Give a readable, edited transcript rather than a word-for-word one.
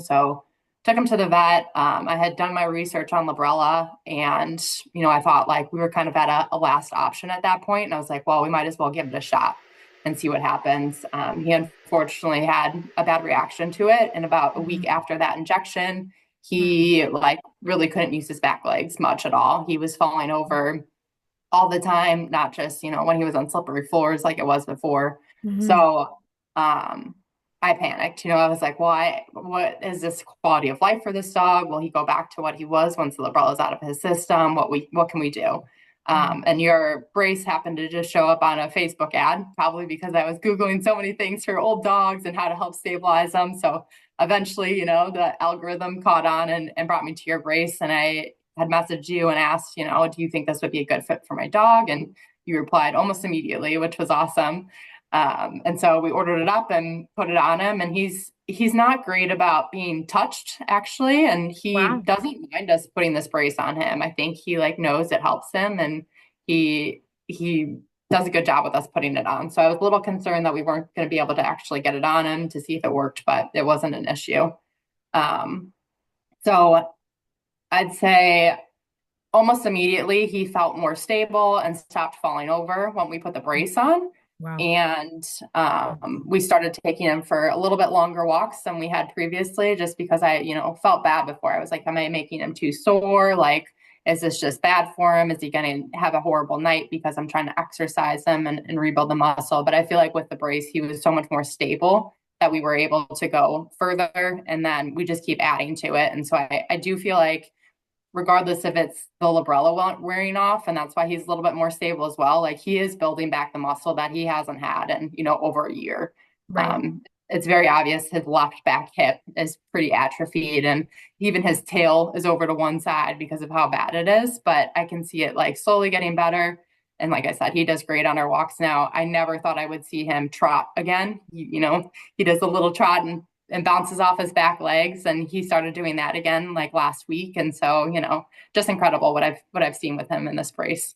So took him to the vet. I had done my research on Librela, and I thought like we were kind of at a last option at that point, and I was like, well, we might as well give it a shot and see what happens. He unfortunately had a bad reaction to it, and about a week Mhm. after that injection, Mhm. he like really couldn't use his back legs much at all. He was falling over all the time, not just, when he was on slippery floors like it was before. Mhm. So I panicked. I was like, well, what is this quality of life for this dog? Will he go back to what he was once the Librela is out of his system? What can we do? Mhm. And your brace happened to just show up on a Facebook ad, probably because I was Googling so many things for old dogs and how to help stabilize them. So eventually, the algorithm caught on and brought me to your brace. And I had messaged you and asked, do you think this would be a good fit for my dog? And you replied almost immediately, which was awesome. And so we ordered it up and put it on him, and he's not great about being touched actually, and he Wow. doesn't mind us putting this brace on him. I think he like knows it helps him, and he does a good job with us putting it on. So I was a little concerned that we weren't going to be able to actually get it on him to see if it worked, but it wasn't an issue. Um, so I'd say almost immediately he felt more stable and stopped falling over when we put the brace on. Wow. And we started taking him for a little bit longer walks than we had previously, just because I, felt bad before. I was like, am I making him too sore? Like, is this just bad for him? Is he going to have a horrible night because I'm trying to exercise him and rebuild the muscle? But I feel like with the brace, he was so much more stable that we were able to go further. And then we just keep adding to it. And so I do feel like regardless if it's the Librela wearing off, and that's why he's a little bit more stable as well. Like he is building back the muscle that he hasn't had in, over a year. Right. Um, it's very obvious his left back hip is pretty atrophied, and even his tail is over to one side because of how bad it is. But I can see it like slowly getting better. And like I said, he does great on our walks now. I never thought I would see him trot again. He does a little trot and bounces off his back legs, and he started doing that again like last week. And so just incredible what I've seen with him in this brace.